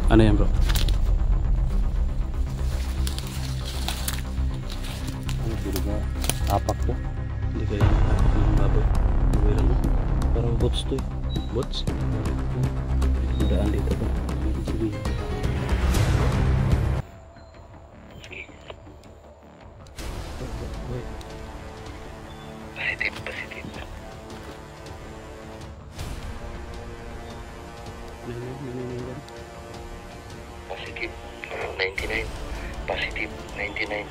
Ano yan bro? Ano puro ba? Apak to? Hindi kaya apak ng baboy. Baboy lang. Parang bots to eh. Bots? Daan dito bro. Sige. Positive. Positive 99. Positive 99.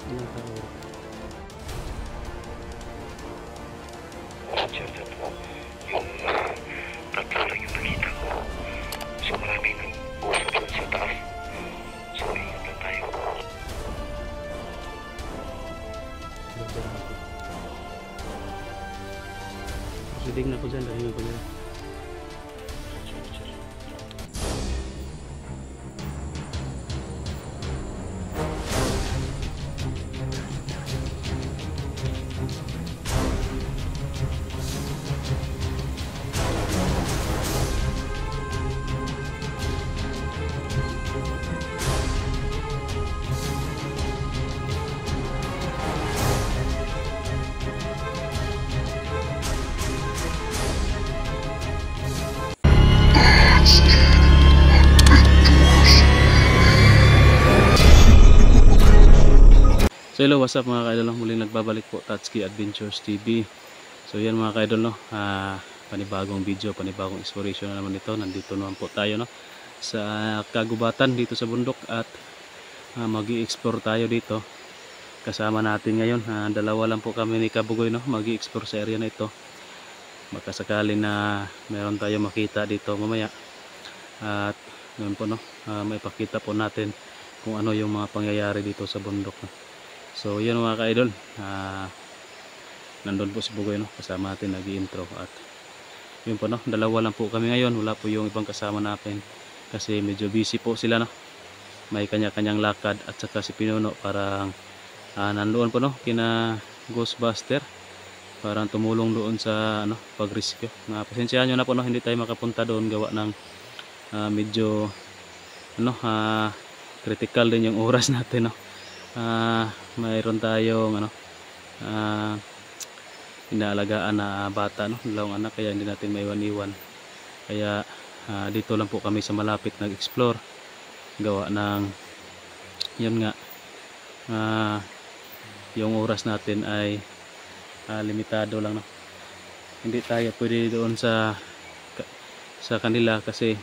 Yung tatlo lang yung nakita ko. So maraming usap lang sa taas. So ingat lang tayo. Sidig na ko dyan, dahil ko dyan. So hello, what's up mga ka-idol, muling nagbabalik po Tatsuki Adventures TV. So yan mga ka-idol, no? Panibagong video, panibagong exploration na naman ito. Nandito naman po tayo, no? Sa kagubatan dito sa bundok at mag-i-explore tayo dito. Kasama natin ngayon, dalawa lang po kami ni Kabugoy, no? Mag-i-explore sa area na ito. Baka sakali na meron tayo makita dito mamaya. At ngayon po, no? May pakita po natin kung ano yung mga pangyayari dito sa bundok, no? So yun mga ka-idol, nandun po si Bugoy, no? Kasama natin nag-i-intro. At yun po, no? Dalawa lang po kami ngayon, wala po yung ibang kasama natin kasi medyo busy po sila, no? May kanya-kanyang lakad. At saka si Pinuno parang nandoon po, no? Kina Ghostbuster, parang tumulong doon sa pag-rescue. Pasensyahan nyo na po, no? Hindi tayo makapunta doon gawa ng medyo critical din yung oras natin, no? Mayroon tayong inaalagaan na bata, no? Dalawang anak, kaya hindi natin maiwan-iwan. Kaya dito lang po kami sa malapit nag-explore gawa ng yun nga, yung oras natin ay limitado lang, no? Hindi tayo pwede doon sa kanila kasi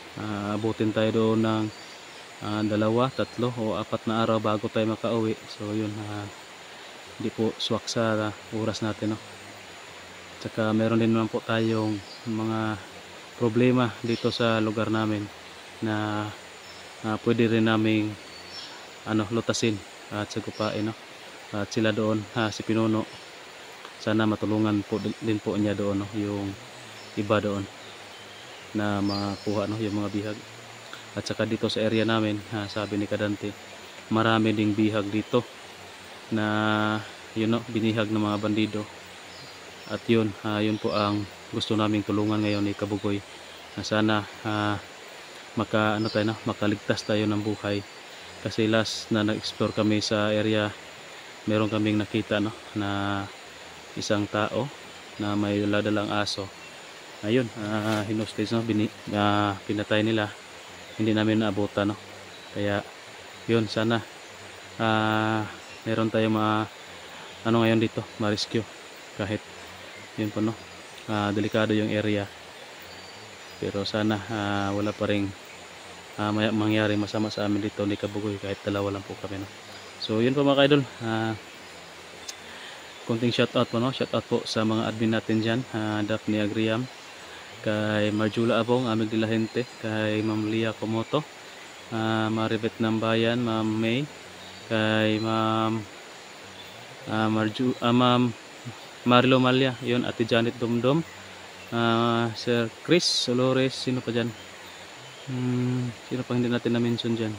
abutin tayo doon ng 2, 3 o 4 na araw bago tayo makauwi. So yun, hindi po swak sa oras natin, no? Tsaka meron din naman po tayong mga problema dito sa lugar namin na pwede rin naming lutasin at sagupain, no? At sila doon, si Pinuno, sana matulungan po din po niya doon, no? Yung iba doon na makuha, no? Yung mga bihag. At saka dito sa area namin, sabi ni Kadante, marami ding bihag dito na yun, no, binihag ng mga bandido. At yun, yun po ang gusto naming tulungan ngayon ni Kabugoy, na sana makaligtas tayo ng buhay. Kasi last na nag-explore kami sa area, meron kaming nakita, no, na isang tao na may dala-dalang aso. Ayun, hinostage, no, pinatay nila. Hindi namin naabutan, no? Kaya yun, sana meron tayong ngayon dito ma-rescue, kahit yun po, no, delikado yung area, pero sana wala pa ring mangyari masama sa amin dito ni Kabugoy, kahit dalawa lang po kami, no? So yun po mga ka-idol, konting shoutout po, no? Shoutout po sa mga admin natin dyan, Daphne Agriam, kay Marjula Abong, Amig de la Gente, kay Ma'am Lia Komoto, Maribet ng Bayan, Ma'am May, kay Ma'am Ma'am Marilo Malya, yun, Ate Janet Dumdum, Sir Chris Solores, sino pa dyan? Sino pa hindi natin na-mention dyan?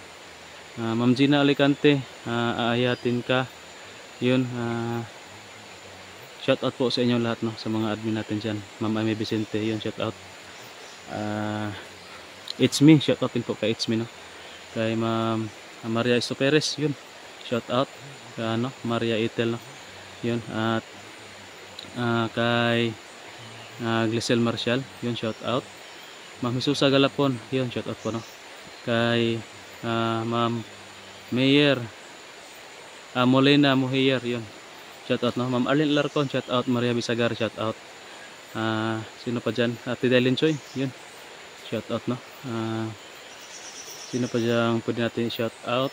Ma'am Gina Alicante, aayatin ka, yun, shout out po sa inyo lahat, no, sa mga admin natin dyan. Ma'am Amy Vicente, yun, shout out. It's Me, shout out din po kay It's Me, no? Kay Ma'am Maria Estoperes, yun, shout out kay ano, Maria Itel, no? Yun, at kay Glisel Marcial, yun, shout out. Ma'am Jesusa Galapon, yun, shout out po, no? Kay Ma'am Mayor Molina Muhier, yun, shout out, no? Ma'am Arlene Larcon, shout out. Maria Bisagar, shout out. Sino pa dyan? Ate Delin Choy, yun, shout out, no? Sino pa dyan pwede natin shout out?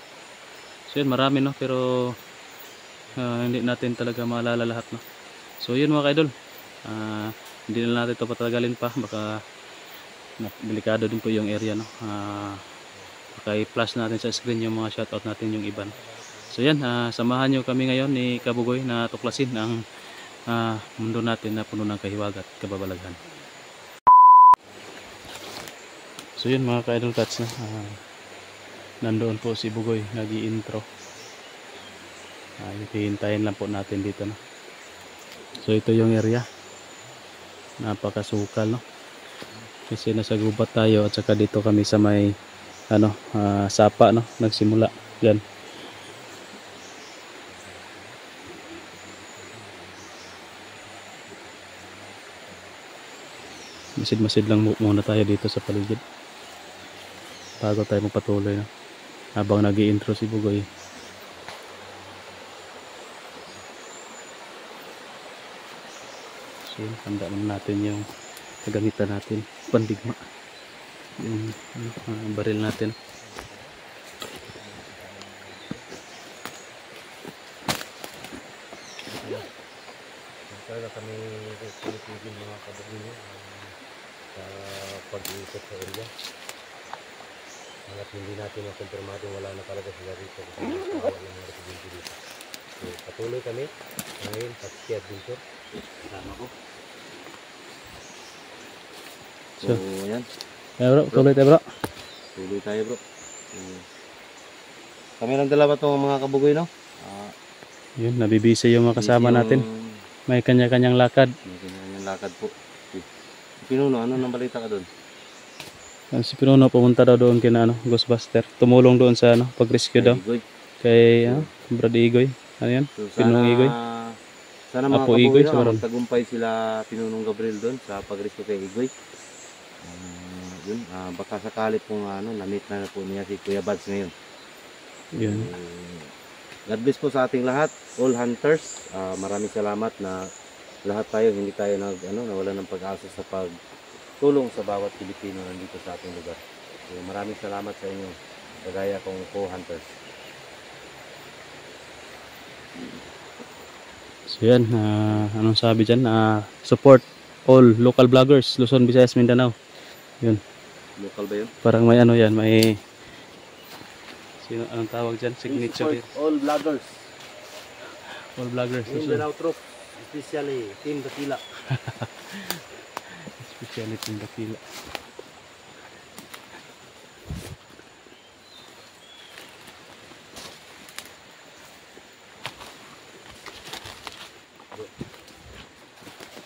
So yun, marami, no? Pero hindi natin talaga maalala lahat, no? So yun mga kaidol, hindi na natin ito patagalin pa, baka delikado din po yung area, no? Baka i-flash natin sa screen yung mga shoutout natin, yung iba, no? So yan, samahan nyo kami ngayon ni Kabugoy na tuklasin ang mundo natin na puno ng kahiwagat, kababalaghan. So yun mga ka-idol cats, no? Nandoon po si Bugoy nag-i-intro. Hihintayin lang po natin dito, no? So ito yung area, napakasukal, no? Kasi nasa gubat tayo at saka dito kami sa may sapa, no? Nagsimula yan. Masid-masid lang muna tayo dito sa paligid bago tayo magpatuloy, no? Habang nag-i-intro si Bugoy. So handa naman natin yung kagamitan natin, pandigma, yung baril natin. Talaga kami pinitigil mga kababuyan sa pag-iikot sa area. Hanggat hindi natin makumpirmado, wala na talaga sila rito kasi nakawa ng mga residente dito. So patuloy kami ngayon sa ski adventure. Kasama ko. So ayan. Bro, tuloy tayo, bro. Tuloy tayo, bro. Kami lang dalawa itong mga kabugoy, no? Yun, nabibisi yung mga kasama natin. May kanya-kanyang lakad. May kanya-kanyang lakad po. Si Pinuno, ano nang balita ka doon? Si Pinuno pumunta daw doon kina Ghostbuster. Tumulong doon sa pag-rescue daw. Igoy. Kay Brad Igoy. Ano yan? So, Pinunong Igoy. Sana mga Apo kabugoy Igoy, na siguro. magtagumpay sila Pinunong Gabriel doon sa pag-rescue kay Igoy. Yun, baka sakali pong na-meet na po niya si Kuya Bads ngayon. Yun. God bless po sa ating lahat, all hunters. Maraming salamat na lahat tayo, hindi tayo nawala ng pag-asa sa pagtulong sa bawat Pilipino nandito sa ating lugar. So, maraming salamat sa inyo, kagaya kong co-hunters. So yan, anong sabi dyan? Support all local vloggers, Luzon, Visayas, Mindanao. Yun. Local ba yun? Parang may yan, may anong tawag dyan? Signature. All vloggers. All vloggers. Mindanao Troop, especially Team Dakila. Especially Team Dakila.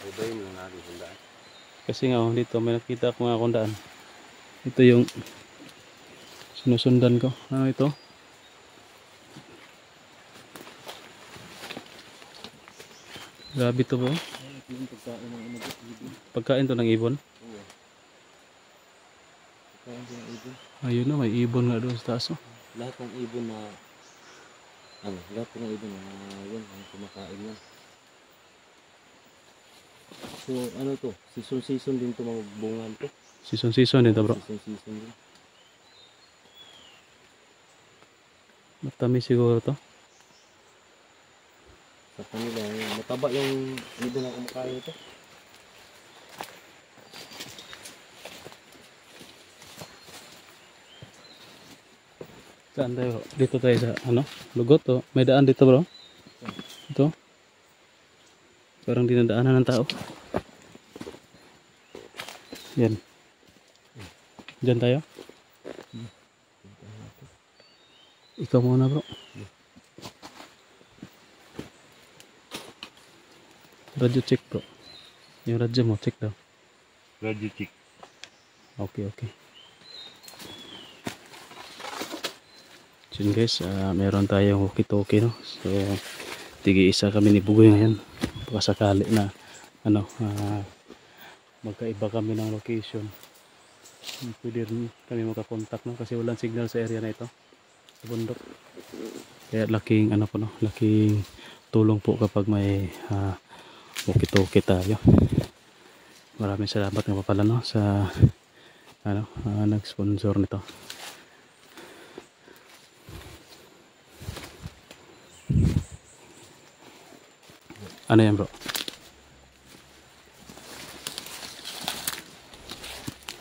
Ibayin lang natin sundaan. Kasi nga dito may nakita ko mga kundaan. Ito yung sinusundan ko. Ano ito? Grabe to po. Pagkain to ng ibon. Ayun na, may ibon nga doon sa taas. Lahat ng ibon na lahat ng ibon na yan, ang kumakain yan. So ano to, season din to, mga bungan to. Season din to, bro. Season din. Matamis siguro to. Sa kanila, mataba yung ibon na kumakain ito. Saan tayo? Dito tayo sa lugot to. May daan dito, bro. Ito. Parang dinadaanan ng tao. Yan. Diyan tayo. Ikaw muna, bro. Radyo check, bro. Yung radyo mo, check daw. Radio check. Okay. So yun guys, meron tayong walkie-talkie, no? So tigi-isa kami ni Bugoy ngayon. Baka sakali na ano, magkaiba kami ng location. Pwede rin kami makakontak, no? Kasi walang signal sa area na ito, sa bundok. Kaya laking ano po, no? Laking tulong po kapag may walkie-talkie tayo. Maraming salamat nga pala, no, sa ano, nag-sponsor nito. Ano yan, bro?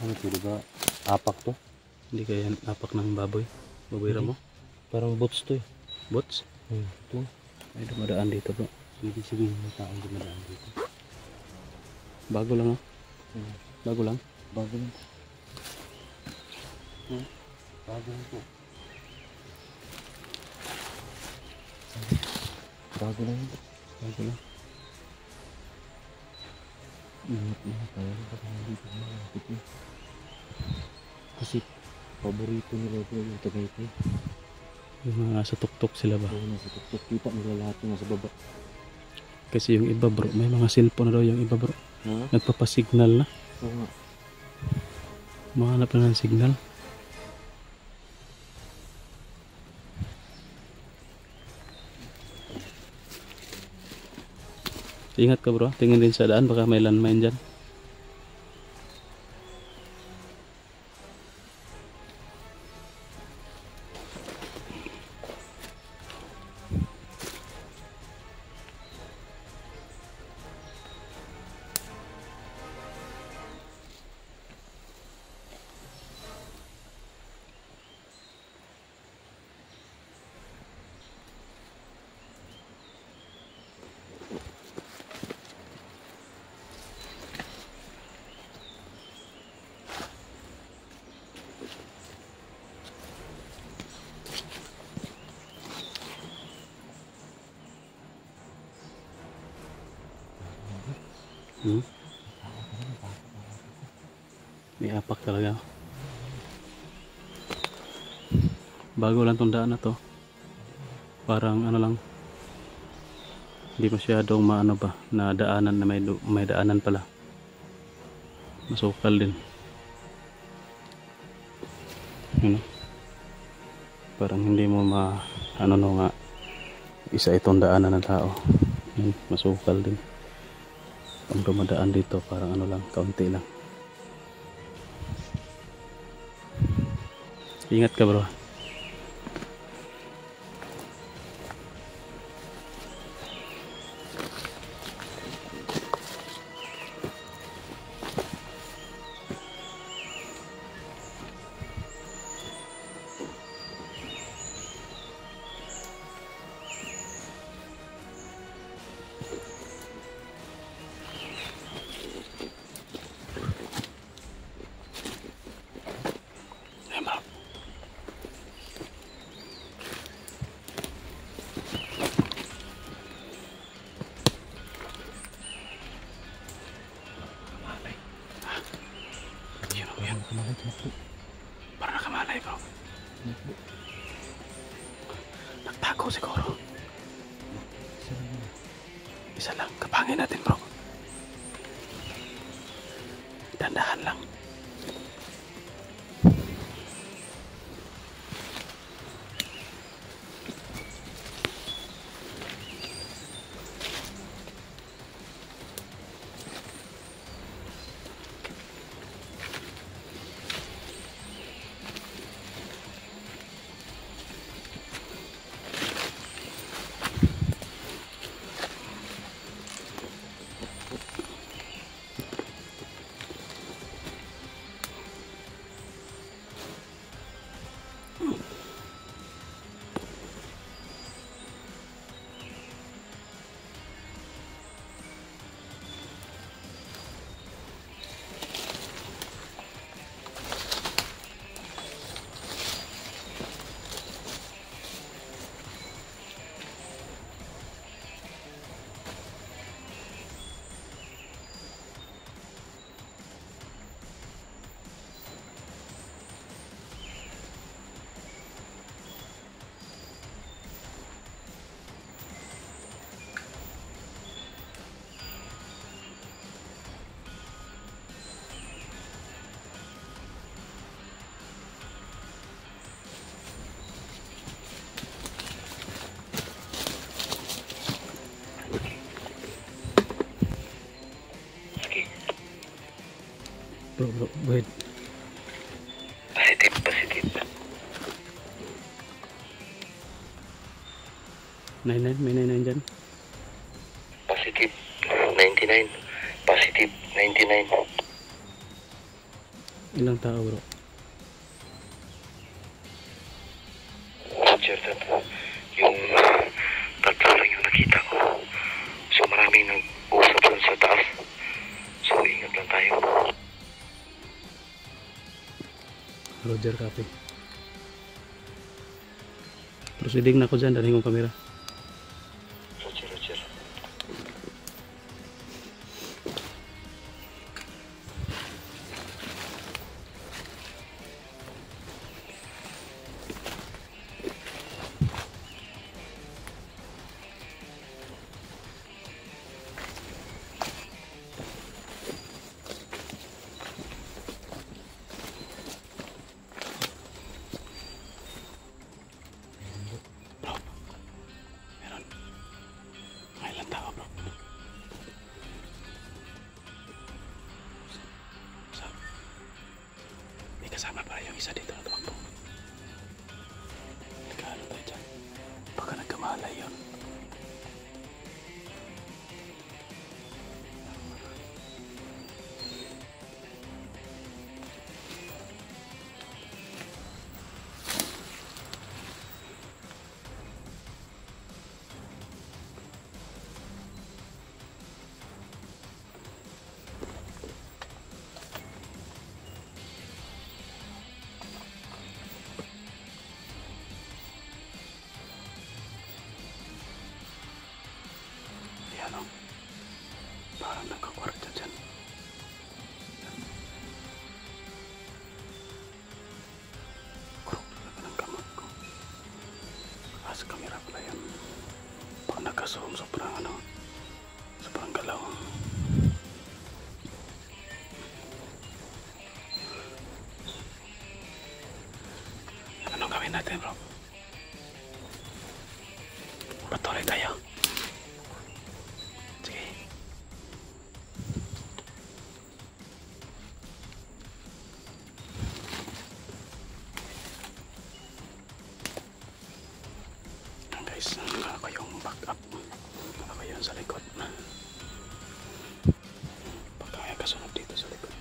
Ano to, diba? Apak to? Hindi kaya apak ng baboy? Baboy ramo? Parang bots to eh. Bots? Ito. May dumadaan dito, bro. Ibig sabihin may taong dumadaan dito. Bago lang, no? Bago lang? Bago lang. Bago lang po. Bago lang. Bago lang. Ingat na tayo. Baka dito malapit eh. Kasi paborito nila ito yung Tagaytay. Yung mga sa tuktok sila ba? Oo, nasa tuktok. Kita nila lahat yung nasa baba. Kasi yung iba, bro, may mga cellphone na daw yung iba, bro. Ha? Nagpapasignal na. Oo nga. Mahanap na ng signal. Ingat ka, bro. Tingin din sa daan, baka may landmine dyan. May apak talaga. Bago lang tong daan na to. Parang ano lang, hindi masyadong maano ba na daanan, na may daanan pala. Masukal din. Ano? Parang hindi mo ano no nga, isa itong daanan ng tao. Yun, masukal din. Ang dumadaan dito parang ano lang, kaunti lang. Ingat ka, bro. Ayan, bro. Yun. Para nakamalay, bro. Nagtago siguro. Isa lang. Kapangin natin, bro. Dandahan lang. bro, bro. Wait. Positive, positive. 99, may 99 dyan. Positive, 99. Positive, 99. Ilang tao bro? Roger that. Yung tatlo lang yung nakita ko. So maraming nag-usap dun sa taas. So ingat lang tayo. Roger, copy. Proceeding na ako dyan, dalhin kong kamera. Roger, Roger. May ilang tao bro? May kasama pala yung isa dito na tumakbo. Nagkaano tayo dyan? Baka nagkamalay yun. Ayan o. Parang nagkakwarta dyan. Kurok talaga ng kamot ko. Sa kamera pala yan. Pag nagka-zoom, sobrang sobrang galaw. Anong gawin natin bro? Patuloy tayo. Sige. Guys, ako yung backup. Ako yun sa likod. Pagka may kasunod dito sa likod.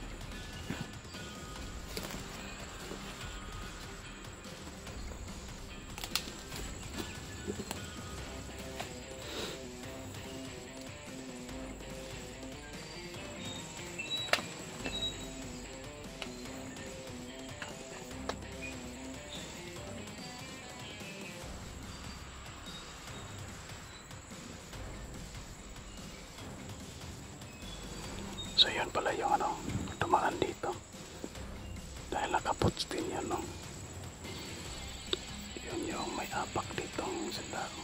So yun pala yung tumaan dito. Dahil nakaputs din yan no. Yun yung may apak dito sa tao.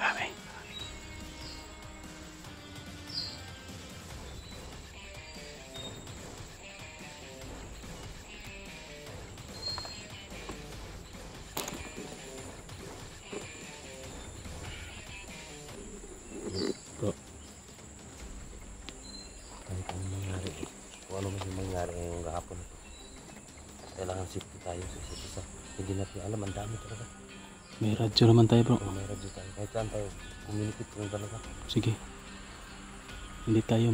Amen. Bro, Kahit anong mangyari, kung ano man yung mangyari ngayong gahapon, kailangan safety tayo sa isa't isa. Hindi natin alam, ang dami talaga. may radyo naman tayo bro. Kung may radyo tayo, kahit saan tayo, communicate kung talaga. Sige. Hindi tayo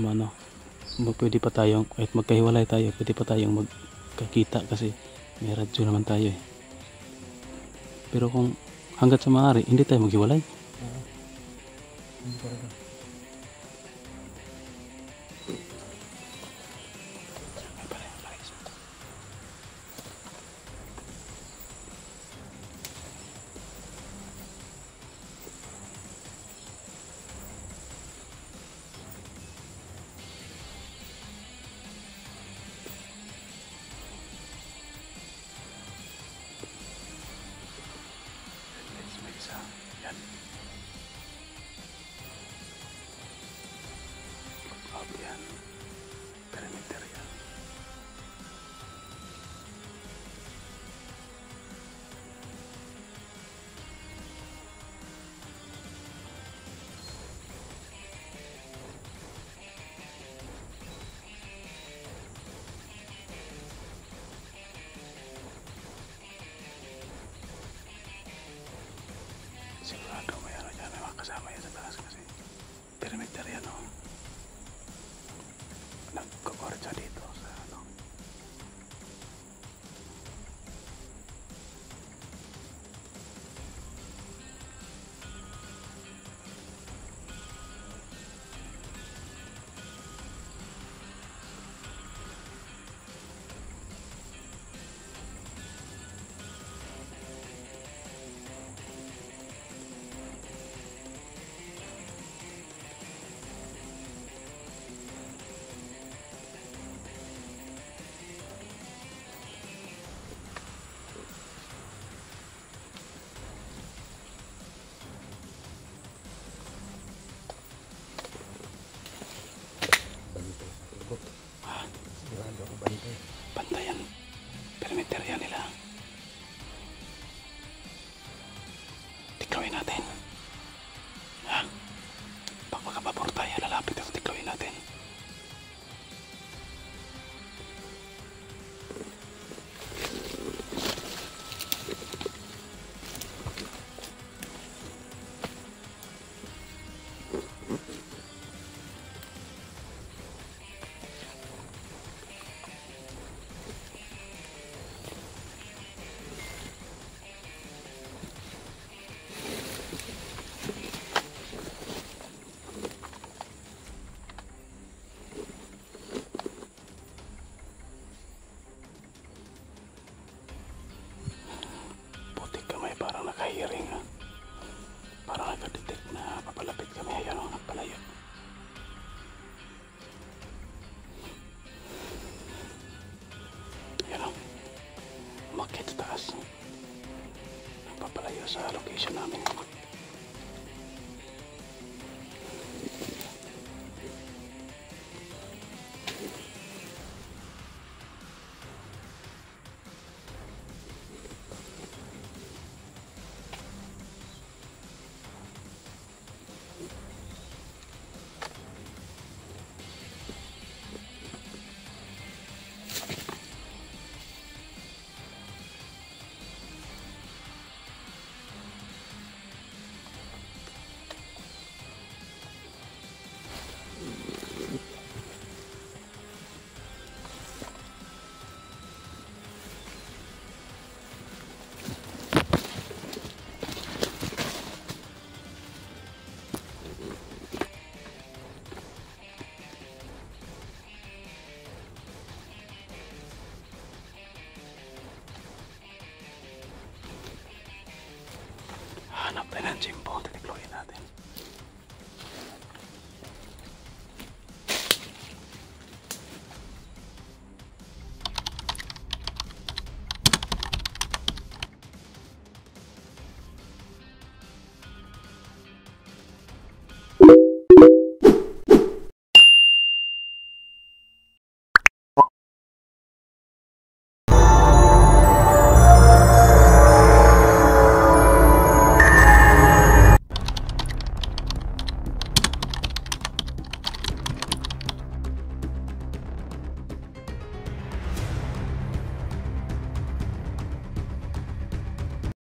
pwede pa tayong, kahit magkahiwalay tayo, pwede pa tayong magkakita kasi may radyo naman tayo eh. Pero kung hanggat sa maaari, hindi tayo maghiwalay. Hindi talaga. May isa. Yan. Baka bantay. Bantayan. Perimeter yan nila. Tiklawin natin. Ha? Pag makapabor tayo, lalapit at tiklawin natin. Parang nakahiring ha. Parang nakadetect na papalapit kami. Ayan o, nagpalayo. Ayan o. Umakit sa taas. Nagpapalayo sa location namin. Hanap tayo ng Jimbo.